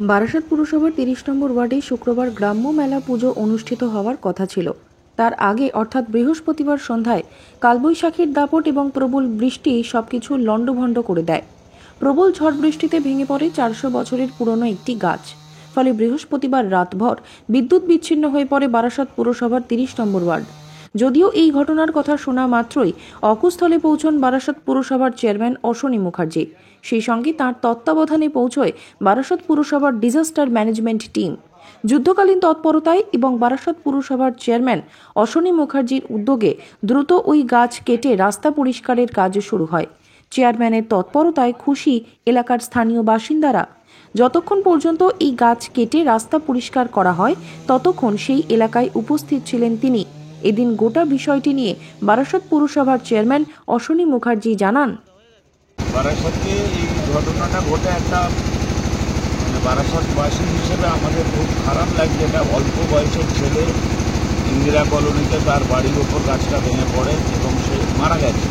বারাসাত পুরসভার ৩০ নম্বর ওয়ার্ডে শুক্রবার গ্রাম্য মেলা পুজো অনুষ্ঠিত হওয়ার কথা ছিল। তার আগে অর্থাৎ বৃহস্পতিবার সন্ধ্যায় কালবৈশাখীর দাপট এবং প্রবল বৃষ্টি সবকিছু লণ্ডভণ্ড করে দেয়। প্রবল ঝড় বৃষ্টিতে ভেঙে পড়ে ৪০০ বছরের পুরনো একটি গাছ। ফলে বৃহস্পতিবার রাতভর বিদ্যুৎ বিচ্ছিন্ন হয়ে পড়ে বারাসাত পুরসভার ৩০ নম্বর ওয়ার্ড। যদিও এই ঘটনার কথা শোনা মাত্রই অকুস্থলে পৌঁছন বারাসাত পুরসভার চেয়ারম্যান অশ্বনী মুখার্জি। সেই সঙ্গে তাঁর তত্ত্বাবধানে পৌঁছয় বারাসাত পুরসভার ডিজাস্টার ম্যানেজমেন্ট টিম। যুদ্ধকালীন তৎপরতায় এবং বারাসাত পুরসভার চেয়ারম্যান অশ্বনী মুখার্জির উদ্যোগে দ্রুত ওই গাছ কেটে রাস্তা পরিষ্কারের কাজ শুরু হয়। চেয়ারম্যানের তৎপরতায় খুশি এলাকার স্থানীয় বাসিন্দারা। যতক্ষণ পর্যন্ত এই গাছ কেটে রাস্তা পরিষ্কার করা হয় ততক্ষণ সেই এলাকায় উপস্থিত ছিলেন তিনি। এদিন গোটা বিষয়টি নিয়ে বারাসাত পুরসভার চেয়ারম্যান অশ্বনী মুখার্জি জানান, বারাসাতে এই ঘটনাটা ঘটে একটা বারাসাতবাসী হিসেবে আমাদের খুব খারাপ লাগছে। এটা অল্প বয়সের ছেলে ইন্দিরা কলোনিতে তার বাড়ির ওপর গাছটা ভেঙে পড়ে এবং সে মারা গেছে।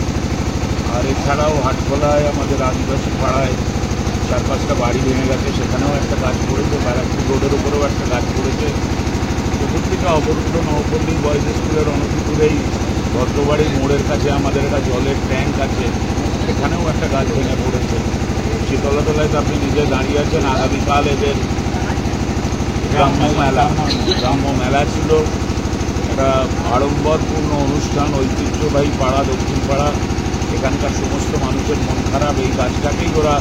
আর এছাড়াও হাটখোলায় আমাদের আদিবাসী পাড়ায় ৪-৫টা বাড়ি ভেঙে গেছে, সেখানেও একটা গাছ পড়েছে। ব্যারাকপুর রোডের উপরেও একটা গাছ পড়েছে। চতুর্দিকে অবরুদ্ধ নবপল্লী বয়েজ স্কুলের অনতিদূরেই ভদ্রবাড়ির মোড়ের কাছে আমাদের একটা জলের ট্যাঙ্ক আছে, সেখানেও একটা গাছ ভেঙে পড়েছে। শীতলাতলায় আপনি নিজে দাঁড়িয়ে আছেন। আগামীকাল এদের গ্রাম্য মেলা ছিল, একটা আড়ম্বরপূর্ণ অনুষ্ঠান। ঐতিহ্যবাহী পাড়া, দক্ষিণ পাড়া, এখানকার সমস্ত মানুষের মন খারাপ। এই গাছটাকেই ওরা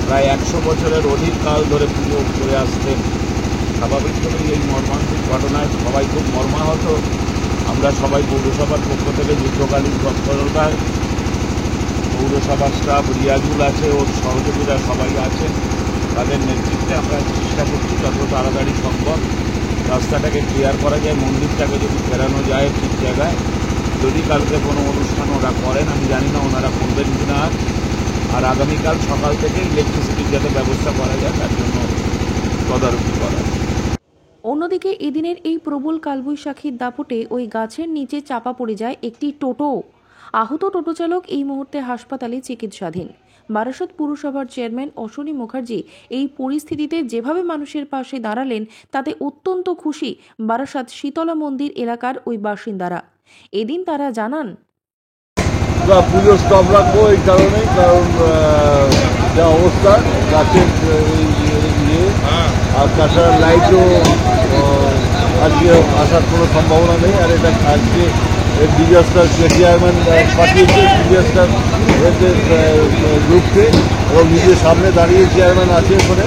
প্রায় ১০০ বছরের অধিক কাল ধরে পুজো করে আসতেন। স্বাভাবিকভাবেই এই মর্মান্তিক ঘটনায় সবাই খুব মর্মাহত। আমরা সবাই পৌরসভার পক্ষ থেকে যুদ্ধকালীন তৎপরতায় পৌরসভার স্টাফ রিয়াজুল আছে, ওর সহযোগীরা সবাই আছেন, তাদের নেতৃত্বে আমরা চেষ্টা করছি যত তাড়াতাড়ি সম্ভব রাস্তাটাকে ক্লিয়ার করা যায়, মন্দিরটাকে যদি ফেরানো যায় ঠিক জায়গায়। যদি কালকে কোনো অনুষ্ঠান ওরা করেন, আমি জানি না ওনারা করবেন কি না। আর আগামীকাল সকাল থেকে ইলেকট্রিসিটির যাতে ব্যবস্থা করা যায় তার জন্য তদারকি করা। অন্যদিকে এদিনের এই প্রবল কালবৈশাখীর দাপটে ওই গাছের নিচে চাপা পড়ে যায় একটি টোটো। আহত টোটো চালক এই মুহূর্তে হাসপাতালে চিকিৎসাধীন। বারাসাত পুরসভার চেয়ারম্যান অশ্বনী মুখার্জি এই পরিস্থিতিতে যেভাবে মানুষের পাশে দাঁড়ালেন তাতে অত্যন্ত খুশি বারাসাত শীতলা মন্দির এলাকার ওই বাসিন্দারা। এদিন তারা জানান, পুজো স্টপ রাখবো এই কারণেই, কারণ যা অবস্থা গাছের ইয়ে, আর তাছাড়া লাইটও আজকে আসার কোনো সম্ভাবনা নেই। আর এটা আজকে ডিজাস্টার চেয়ারম্যান পাঠিয়েছে ডিজাস্টার গ্রুপকে, এবং নিজের সামনে দাঁড়িয়ে চেয়ারম্যান আছে, ওখানে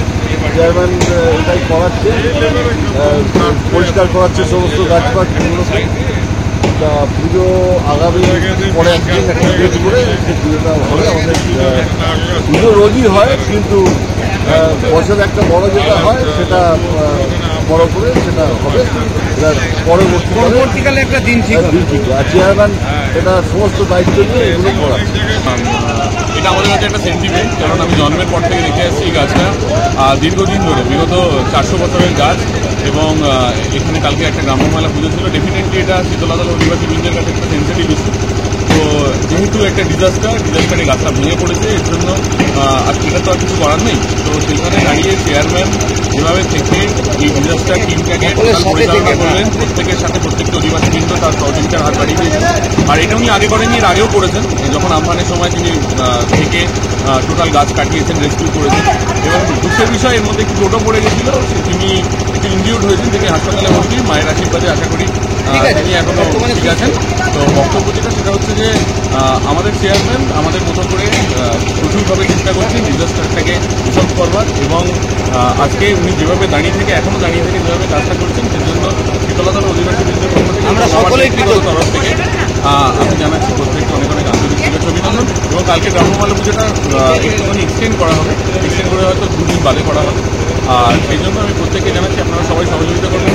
চেয়ারম্যান এটাই করাচ্ছে, পরিষ্কার করাচ্ছে সমস্ত গাছপাতগুলোকে। তা পুজো আগামী পরে একদিন একটা ডেট করে সেই পুজোটা হবে। আমাদের পুজো রোজই হয়, কিন্তু বছরে একটা বড় যেটা হয় সেটা বড় করে সেটা হবে। পরবর্তীকালে একটা দিন ঠিক আর চেয়ারম্যান এটা সমস্ত দায়িত্ব নিয়ে এগুলো করাচ্ছে। এটা আমাদের কাছে একটা সেন্টিমেন্ট, কারণ আমি জন্মের পর থেকে দেখে আসছি এই গাছটা দীর্ঘদিন ধরে, বিগত ৪০০ বছরের গাছ। এবং এখানে কালকে একটা গ্রাম্য মেলা পুজো ছিল। ডেফিনেটলি এটা শীতলাতলা অধিবাসী বৃন্দের কাছে একটা সেন্সিটিভ ইস্যু। তো যেহেতু একটা ডিজাস্টারে গাছটা ভেঙে পড়েছে, এর জন্য আর এটা তো আর কিছু করার নেই। তো সেখানে দাঁড়িয়ে চেয়ারম্যান যেভাবে থেকে এই ডিজাস্টার টিমটাকে পরিচালনা করলেন, প্রত্যেকের সাথে প্রত্যেকটা অধিবাসী বৃন্দ তার সহযোগিতার হাত বাড়িয়ে দিয়েছেন। আর এটা উনি আগে করেননি, এর আগেও করেছেন, যখন আমফানের সময় তিনি থেকে টোটাল গাছ কাটিয়েছেন, রেস্কিউ করেছেন। এবং দুঃখের বিষয়, এর মধ্যে একটু টোটো পড়ে গেছিল, তিনি একটু ইনজিউর্ড হয়েছেন, তিনি হাসপাতালে ভর্তি। মায়ের আশীর্বাদে আশা করি তিনি এখনো ঠিক আছেন। তো বক্তব্য যেটা সেটা হচ্ছে যে আমাদের চেয়ারম্যান আমাদের মতো করে প্রচুরভাবে চেষ্টা করছেন ডিজাস্টারটাকে রিসলভ করবার। এবং আজকে উনি যেভাবে দাঁড়িয়ে থেকে এখনও দাঁড়িয়ে থেকে যেভাবে কাজটা করছেন, সেজন্য শীতলাতলা অধিবাসী বৃন্দের পক্ষ থেকে আমরা সকলেই তরফ থেকে আমি জানাচ্ছি প্রত্যেককে অনেক অনেক আন্তরিক শুভেচ্ছা অভিনন্দন। এবং কালকে গ্রাম্যমালা পুজোটা একটুখানি এক্সটেন্ড করা হবে, এক্সটেন্ড করে হয়তো 2 দিন বাদে করা হবে। আর সেই জন্য আমি প্রত্যেককে জানাচ্ছি আপনারা সবাই সহযোগিতা করবেন।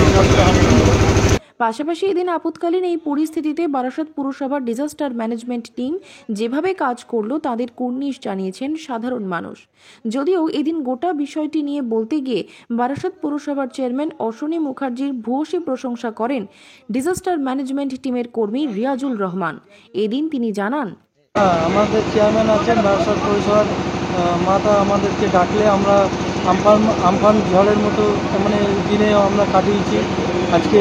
পাশাপাশি এদিন আপৎকালীন এই পরিস্থিতিতে বারাসাত পুরসভার ডিজাস্টার ম্যানেজমেন্ট টিম যেভাবে কাজ করলো তাদের কুর্নিশ জানিয়েছেন সাধারণ মানুষ। যদিও এদিন গোটা বিষয়টি নিয়ে বলতে গিয়ে বারাসাত পুরসভার চেয়ারম্যান অশ্বনী মুখার্জির ভূয়সী প্রশংসা করেন ডিজাস্টার ম্যানেজমেন্ট টিমের কর্মী রিয়াজুল রহমান। এদিন তিনি জানান, আমাদের চেয়ারম্যান আছেন বারাসাত পৌরসভার মাতা, আমাদেরকে ডাকলে আমরা আমফান ঝড়ের মতো মানে দিনে আমরা কাটিয়েছি। আজকে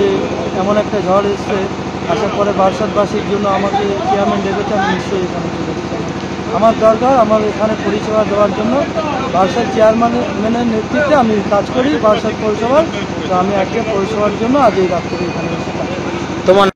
এমন একটা ঝড় এসছে, আসার পরে বারাসাতবাসীর জন্য আমাকে চেয়ারম্যান ডেকেছে, আমি নিশ্চয়ই এখানে চলে এসেছি। আমার দরকার, আমার এখানে পরিষেবা দেওয়ার জন্য বারাসাত চেয়ারম্যানের নেতৃত্বে আমি কাজ করি বারাসাত পৌরসভার। তো আমি আজকে পৌরসভার জন্য আজ এই রাত্রে এখানে এসে কাজ করি। তোমার